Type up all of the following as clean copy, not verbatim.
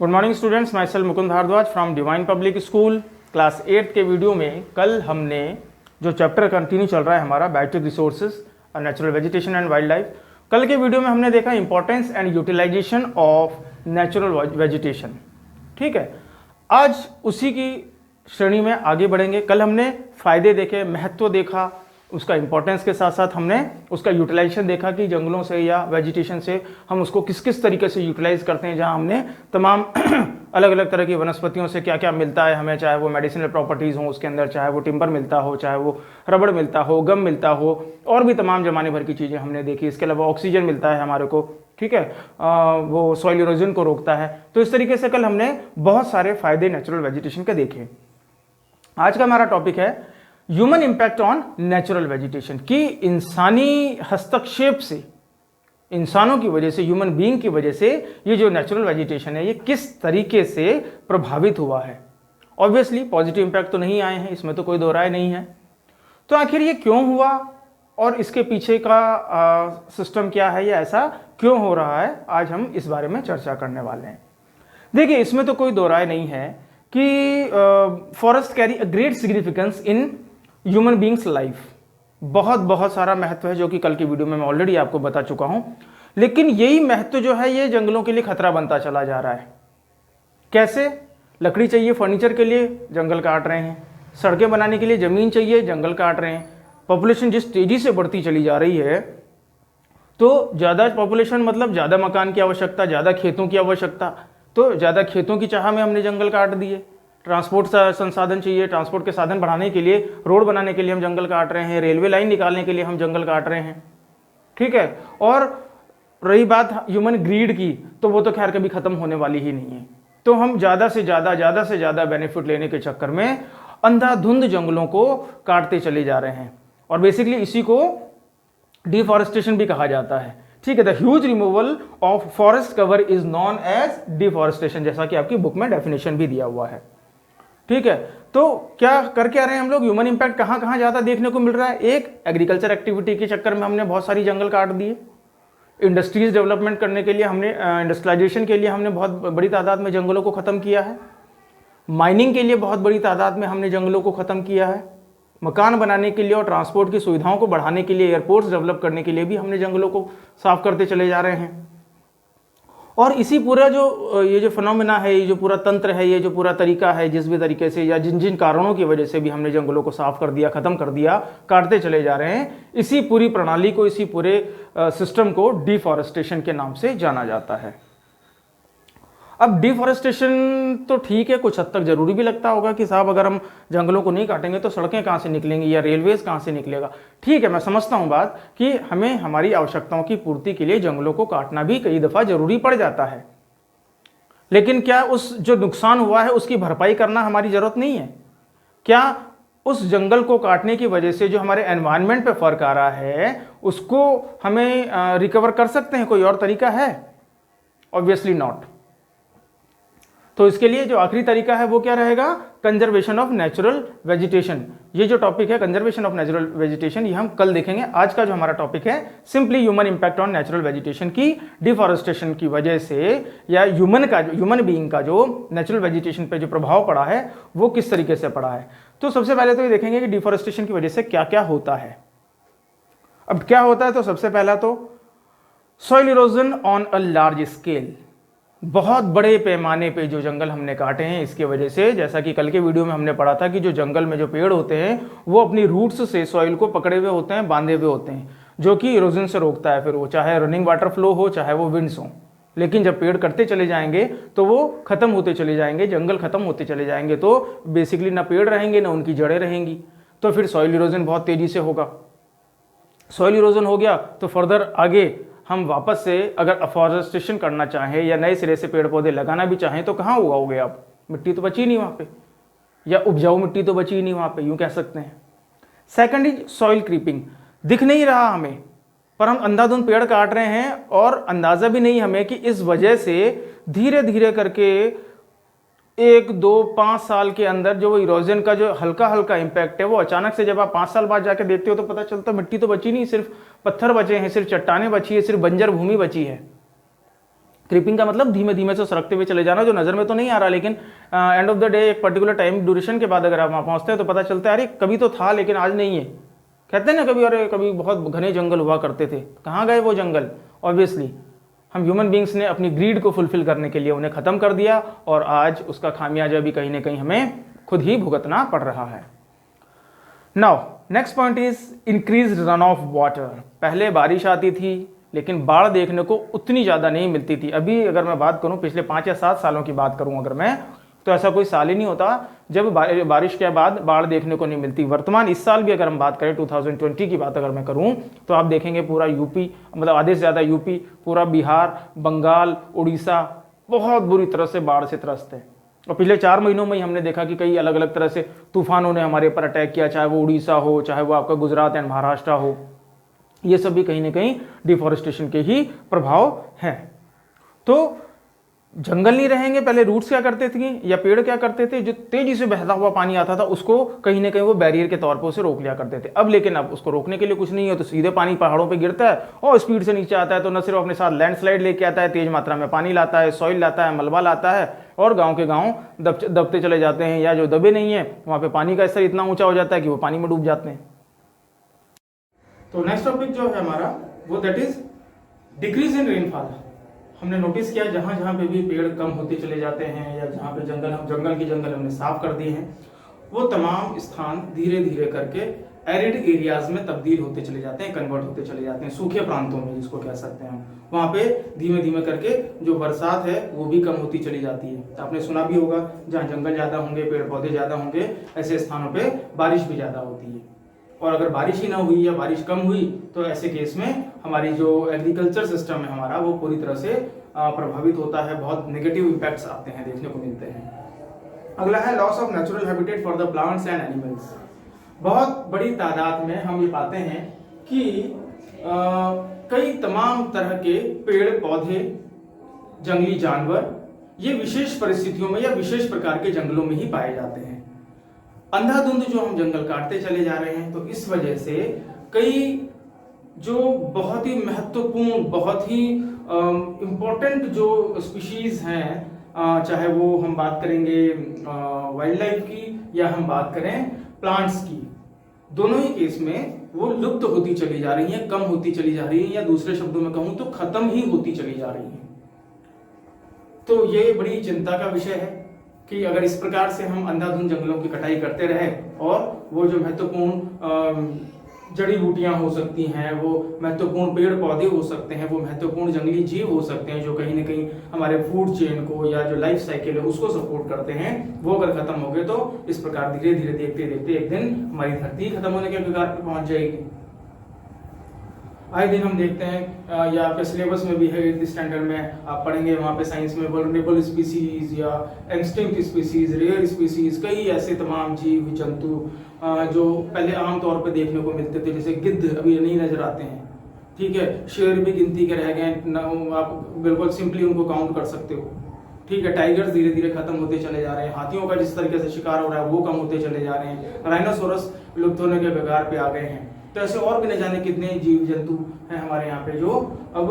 Good morning students, myself Mukund Bhardwaj from Divine Public School. Class 8 के video में कल हमने जो चैप्टर कंटिन्यू चल रहा है हमारा बायोटिक रिसोर्सेज और natural vegetation and wildlife, कल के वीडियो में हमने देखा importance and utilisation of natural vegetation. ठीक है, आज उसी की श्रेणी में आगे बढ़ेंगे। कल हमने फायदे देखे, महत्व देखा, उसका इंपॉर्टेंस के साथ साथ हमने उसका यूटिलाइजेशन देखा कि जंगलों से या वेजिटेशन से हम उसको किस किस तरीके से यूटिलाइज करते हैं, जहां हमने तमाम अलग अलग तरह की वनस्पतियों से क्या क्या मिलता है हमें, चाहे वो मेडिसिनल प्रॉपर्टीज़ हो उसके अंदर, चाहे वो टिम्बर मिलता हो, चाहे वो रबड़ मिलता हो, गम मिलता हो, और भी तमाम जमाने भर की चीज़ें हमने देखी। इसके अलावा ऑक्सीजन मिलता है हमारे को, ठीक है, वो सॉइल इरोजन को रोकता है। तो इस तरीके से कल हमने बहुत सारे फायदे नेचुरल वेजिटेशन के देखे। आज का हमारा टॉपिक है human impact on natural vegetation, कि इंसानी हस्तक्षेप से, इंसानों की वजह से, ह्यूमन बीइंग की वजह से ये जो नेचुरल वेजिटेशन है ये किस तरीके से प्रभावित हुआ है। ऑब्वियसली पॉजिटिव इंपैक्ट तो नहीं आए हैं, इसमें तो कोई दो राय नहीं है। तो आखिर ये क्यों हुआ और इसके पीछे का सिस्टम क्या है, या ऐसा क्यों हो रहा है, आज हम इस बारे में चर्चा करने वाले हैं। देखिए, इसमें तो कोई दो राय नहीं है कि forest carry a great significance in human beings life. बहुत सारा महत्व है जो कि कल की वीडियो में मैं ऑलरेडी आपको बता चुका हूं। लेकिन यही महत्व जो है ये जंगलों के लिए खतरा बनता चला जा रहा है। कैसे? लकड़ी चाहिए फर्नीचर के लिए, जंगल काट रहे हैं। सड़कें बनाने के लिए जमीन चाहिए, जंगल काट रहे हैं। पॉपुलेशन जिस तेजी से बढ़ती चली जा रही है, तो ज़्यादा पॉपुलेशन मतलब ज़्यादा मकान की आवश्यकता, ज़्यादा खेतों की आवश्यकता। तो ज़्यादा खेतों की चाह में हमने जंगल काट दिए। ट्रांसपोर्ट संसाधन चाहिए, ट्रांसपोर्ट के साधन बढ़ाने के लिए, रोड बनाने के लिए हम जंगल काट रहे हैं, रेलवे लाइन निकालने के लिए हम जंगल काट रहे हैं। ठीक है, और रही बात ह्यूमन ग्रीड की, तो वो तो खैर कभी खत्म होने वाली ही नहीं है। तो हम ज़्यादा से ज़्यादा बेनिफिट लेने के चक्कर में अंधाधुंध जंगलों को काटते चले जा रहे हैं। और बेसिकली इसी को डिफॉरेस्टेशन भी कहा जाता है। ठीक है, the huge removal of forest cover is known as deforestation, जैसा कि आपकी बुक में डेफिनेशन भी दिया हुआ है। ठीक है, तो क्या करके आ रहे हैं हम लोग, ह्यूमन इंपैक्ट कहां कहां ज्यादा देखने को मिल रहा है। एक, एग्रीकल्चर एक्टिविटी के चक्कर में हमने बहुत सारी जंगल काट दिए। इंडस्ट्रीज डेवलपमेंट करने के लिए हमने, इंडस्ट्रियलाइजेशन के लिए हमने बहुत बड़ी तादाद में जंगलों को खत्म किया है। माइनिंग के लिए बहुत बड़ी तादाद में हमने जंगलों को खत्म किया है। मकान बनाने के लिए और ट्रांसपोर्ट की सुविधाओं को बढ़ाने के लिए, एयरपोर्ट्स डेवलप करने के लिए भी हमने जंगलों को साफ करते चले जा रहे हैं। और इसी पूरा जो ये जो फिनोमेना है, ये जो पूरा तंत्र है, ये जो पूरा तरीका है, जिस भी तरीके से या जिन जिन कारणों की वजह से भी हमने जंगलों को साफ कर दिया, खत्म कर दिया, काटते चले जा रहे हैं, इसी पूरी प्रणाली को, इसी पूरे सिस्टम को डिफॉरेस्टेशन के नाम से जाना जाता है। अब डिफॉरेस्टेशन तो ठीक है, कुछ हद तक जरूरी भी लगता होगा कि साहब अगर हम जंगलों को नहीं काटेंगे तो सड़कें कहाँ से निकलेंगी या रेलवेज कहाँ से निकलेगा। ठीक है, मैं समझता हूँ बात कि हमें हमारी आवश्यकताओं की पूर्ति के लिए जंगलों को काटना भी कई दफा जरूरी पड़ जाता है। लेकिन क्या उस जो नुकसान हुआ है उसकी भरपाई करना हमारी जरूरत नहीं है? क्या उस जंगल को काटने की वजह से जो हमारे एनवायरनमेंट पे फर्क आ रहा है उसको हमें रिकवर कर सकते हैं? कोई और तरीका है? Obviously not. तो इसके लिए जो आखिरी तरीका है वो क्या रहेगा? Conservation of natural vegetation. ये जो टॉपिक है कंजर्वेशन ऑफ नेचुरल वेजिटेशन, ये हम कल देखेंगे। आज का जो हमारा टॉपिक है simply human impact on natural vegetation, की डिफॉरेस्टेशन की वजह से या ह्यूमन बीइंग का जो नेचुरल वेजिटेशन पे जो प्रभाव पड़ा है वो किस तरीके से पड़ा है। तो सबसे पहले तो ये देखेंगे कि डिफॉरेस्टेशन की वजह से क्या क्या होता है। अब क्या होता है, तो सबसे पहला तो soil erosion on a large scale. बहुत बड़े पैमाने पे जो जंगल हमने काटे हैं इसके वजह से, जैसा कि कल के वीडियो में हमने पढ़ा था कि जो जंगल में जो पेड़ होते हैं वो अपनी रूट्स से सॉइल को पकड़े हुए होते हैं, बांधे हुए होते हैं, जो कि इरोजन से रोकता है। फिर वो चाहे रनिंग वाटर फ्लो हो, चाहे वो विंड्स हो। लेकिन जब पेड़ कटते चले जाएंगे तो वो खत्म होते चले जाएंगे, जंगल खत्म होते चले जाएंगे, तो बेसिकली ना पेड़ रहेंगे ना उनकी जड़ें रहेंगी, तो फिर सॉइल इरोजन बहुत तेजी से होगा। सॉइल इरोजन हो गया तो फर्दर आगे हम वापस से अगर अफॉरेस्टेशन करना चाहें या नए सिरे से पेड़ पौधे लगाना भी चाहें तो कहाँ उगाओगे आप? मिट्टी तो बची नहीं वहाँ पे, या उपजाऊ मिट्टी तो बची नहीं वहाँ पे, यूँ कह सकते हैं। Second is soil creeping. दिख नहीं रहा हमें, पर हम अंधाधुंध पेड़ काट रहे हैं और अंदाज़ा भी नहीं हमें कि इस वजह से धीरे धीरे करके 1, 2, 5 साल के अंदर जो इरोजन का जो हल्का हल्का इम्पैक्ट है वो अचानक से जब आप 5 साल बाद जाके देखते हो तो पता चलता मिट्टी तो बची नहीं, सिर्फ पत्थर बचे हैं, सिर्फ चट्टानें बची है, सिर्फ बंजर भूमि बची है। क्रीपिंग का मतलब धीमे धीमे से सरकते हुए चले जाना, जो नज़र में तो नहीं आ रहा, लेकिन एंड ऑफ द डे एक पर्टिकुलर टाइम ड्यूरेशन के बाद अगर आप वहाँ पहुँचते हैं तो पता चलता है अरे कभी तो था लेकिन आज नहीं है। कहते हैं ना कभी, अरे कभी बहुत घने जंगल हुआ करते थे, कहाँ गए वो जंगल? ऑब्वियसली हम ह्यूमन बींग्स ने अपनी ग्रीड को फुलफिल करने के लिए उन्हें ख़त्म कर दिया और आज उसका खामियाजा भी कहीं ना कहीं हमें खुद ही भुगतना पड़ रहा है। Now next point is increase run of water. पहले बारिश आती थी लेकिन बाढ़ देखने को उतनी ज़्यादा नहीं मिलती थी। अभी अगर मैं बात करूं, पिछले 5 या 7 सालों की बात करूं अगर मैं, तो ऐसा कोई साल ही नहीं होता जब बारिश के बाद बाढ़ देखने को नहीं मिलती। वर्तमान इस साल भी अगर हम बात करें 2020 की बात अगर मैं करूं तो आप देखेंगे पूरा यूपी, मतलब आधे से ज़्यादा यूपी, पूरा बिहार, बंगाल, उड़ीसा बहुत बुरी तरह से बाढ़ से त्रस्त है। और पिछले 4 महीनों में ही हमने देखा कि कई अलग अलग तरह से तूफानों ने हमारे ऊपर अटैक किया, चाहे वो उड़ीसा हो, चाहे वो आपका गुजरात एंड महाराष्ट्र हो। ये सब भी कहीं ना कहीं डिफॉरेस्टेशन के ही प्रभाव हैं। तो जंगल नहीं रहेंगे, पहले रूट्स क्या करते थे या पेड़ क्या करते थे, जो तेजी से बहता हुआ पानी आता था उसको कहीं ना कहीं वो बैरियर के तौर पर उसे रोक लिया करते थे। अब लेकिन अब उसको रोकने के लिए कुछ नहीं है, तो सीधे पानी पहाड़ों पे गिरता है और स्पीड से नीचे आता है। तो न सिर्फ अपने साथ लैंडस्लाइड लेके आता है, तेज मात्रा में पानी लाता है, सॉइल लाता है, मलबा लाता है, और गाँव के गाँव दबते चले जाते हैं, या जो दबे नहीं है वहाँ पे पानी का स्तर इतना ऊंचा हो जाता है कि वो पानी में डूब जाते हैं। तो नेक्स्ट टॉपिक जो है हमारा वो that is decrease in rainfall. हमने नोटिस किया जहां जहां पे भी पेड़ कम होते चले जाते हैं या जहां पे जंगल हमने साफ कर दिए हैं, वो तमाम स्थान धीरे धीरे करके एरिड एरियाज में तब्दील होते चले जाते हैं, कन्वर्ट होते चले जाते हैं, सूखे प्रांतों में जिसको कह सकते हैं हम। वहां पे धीमे धीमे करके जो बरसात है वो भी कम होती चली जाती है। तो आपने सुना भी होगा जहाँ जंगल ज्यादा होंगे, पेड़ पौधे ज्यादा होंगे, ऐसे स्थानों पे बारिश भी ज्यादा होती है। और अगर बारिश ही ना हुई या बारिश कम हुई तो ऐसे केस में हमारी जो एग्रीकल्चर सिस्टम है हमारा वो पूरी तरह से प्रभावित होता है, बहुत नेगेटिव इम्पैक्ट्स आते हैं, देखने को मिलते हैं। अगला है loss of natural habitat for the plants and animals. बहुत बड़ी तादाद में हम ये पाते हैं कि कई तमाम तरह के पेड़ पौधे, जंगली जानवर ये विशेष परिस्थितियों में या विशेष प्रकार के जंगलों में ही पाए जाते हैं। अंधाधुंध जो हम जंगल काटते चले जा रहे हैं, तो इस वजह से कई जो बहुत ही महत्वपूर्ण, बहुत ही इम्पोर्टेंट जो स्पीशीज हैं, चाहे वो हम बात करेंगे वाइल्ड लाइफ की या हम बात करें प्लांट्स की, दोनों ही केस में वो लुप्त होती चली जा रही हैं, कम होती चली जा रही हैं, या दूसरे शब्दों में कहूं तो खत्म ही होती चली जा रही हैं। तो ये बड़ी चिंता का विषय है कि अगर इस प्रकार से हम अंधाधुंध जंगलों की कटाई करते रहे और वो जो महत्वपूर्ण जड़ी बूटियां हो सकती हैं, वो महत्वपूर्ण पेड़ पौधे हो सकते हैं, वो महत्वपूर्ण जंगली जीव हो सकते हैं जो कहीं ना कहीं हमारे फूड चेन को या जो लाइफ साइकिल है उसको सपोर्ट करते हैं, वो अगर खत्म हो गए तो इस प्रकार धीरे धीरे देखते देखते एक दिन हमारी धरती खत्म होने के कगार पर पहुंच जाएगी। आए दिन हम देखते हैं या आपके सिलेबस में भी है, इस स्टैंडर्ड में आप पढ़ेंगे, वहाँ पे साइंस में वल्नरेबल स्पीसीज या एक्सटिंक्ट स्पीसीज, रेयर स्पीसीज, कई ऐसे तमाम जीव जंतु जो पहले आम तौर पे देखने को मिलते थे, जैसे गिद्ध अभी नहीं नजर आते हैं, ठीक है, शेर भी गिनती के रह गए, आप बिल्कुल सिंपली उनको काउंट कर सकते हो, ठीक है। टाइगर्स धीरे धीरे खत्म होते चले जा रहे हैं, हाथियों का जिस तरीके से शिकार हो रहा है वो कम होते चले जा रहे हैं, राइनोसोरस लुप्त होने के कगार पे आ गए हैं। तो ऐसे और भी न जाने कितने जीव जंतु हैं हमारे यहाँ पे जो अब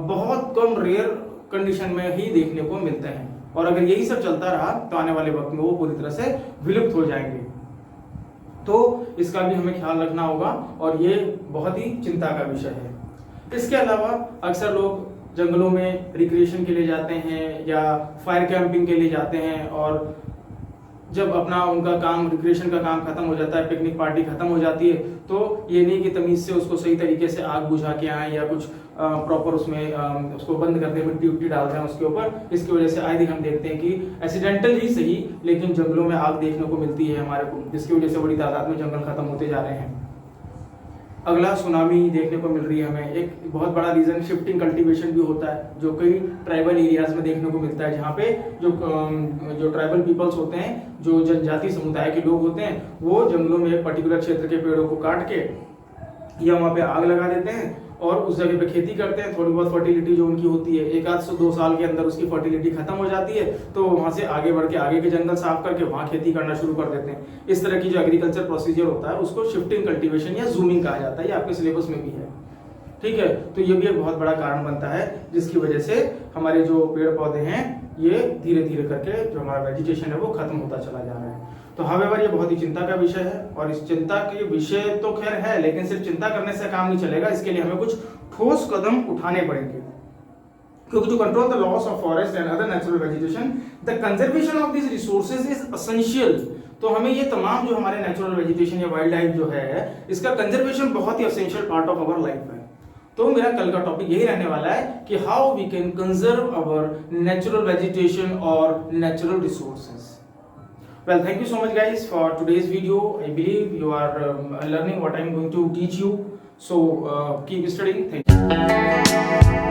बहुत कम रेयर कंडीशन में ही देखने को मिलते हैं, और अगर यही सब चलता रहा तो आने वाले वक्त में वो पूरी तरह से विलुप्त हो जाएंगे। तो इसका भी हमें ख्याल रखना होगा और ये बहुत ही चिंता का विषय है। इसके अलावा अक्सर लोग जंगलों में रिक्रिएशन के लिए जाते हैं या फायर कैंपिंग के लिए जाते हैं, और जब अपना उनका काम, रिक्रिएशन का काम खत्म हो जाता है, पिकनिक पार्टी खत्म हो जाती है, तो ये नहीं कि तमीज से उसको सही तरीके से आग बुझा के आए या कुछ प्रॉपर उसमें उसको बंद करते हैं, मिट्टी डाल रहे हैं उसके ऊपर। इसकी वजह से आए दिन हम देखते हैं कि एक्सीडेंटल ही सही लेकिन जंगलों में आग देखने को मिलती है हमारे को, जिसकी वजह से बड़ी तादाद में जंगल खत्म होते जा रहे हैं। अगला सुनामी देखने को मिल रही है हमें। एक बहुत बड़ा रीजन शिफ्टिंग कल्टीवेशन भी होता है, जो कई ट्राइबल एरियाज में देखने को मिलता है, जहाँ पे जो ट्राइबल पीपल्स होते हैं, जो जनजाति समुदाय के लोग होते हैं, वो जंगलों में एक पर्टिकुलर क्षेत्र के पेड़ों को काट के या वहाँ पे आग लगा देते हैं और उस जगह पे खेती करते हैं। थोड़ी बहुत फर्टिलिटी जो उनकी होती है, 1 से 2 साल के अंदर उसकी फर्टिलिटी खत्म हो जाती है, तो वहां से आगे बढ़ के आगे के जंगल साफ करके वहां खेती करना शुरू कर देते हैं। इस तरह की जो एग्रीकल्चर प्रोसीजर होता है उसको शिफ्टिंग कल्टीवेशन या जूमिंग कहा जाता है, ये आपके सिलेबस में भी है। ठीक है। तो ये भी एक बहुत बड़ा कारण बनता है जिसकी वजह से हमारे जो पेड़ पौधे हैं ये धीरे धीरे करके जो हमारा वेजिटेशन है वो खत्म होता चला जा रहा है। तो हावेवर ये बहुत ही चिंता का विषय है और इस चिंता के विषय तो खैर है, लेकिन सिर्फ चिंता करने से काम नहीं चलेगा, इसके लिए हमें कुछ ठोस कदम उठाने पड़ेंगे। क्योंकि to control the loss of forest and other natural vegetation the conservation of this resources is essential. तो हमें ये तमाम जो हमारे नेचुरल वेजिटेशन या वाइल्ड लाइफ जो है इसका कंजर्वेशन बहुत ही essential part of our life है। तो मेरा कल का टॉपिक यही रहने वाला है कि how we can conserve our natural vegetation और natural resources. Well, thank you so much guys for today's video. I believe you are learning what I'm going to teach you. So keep studying. Thank you.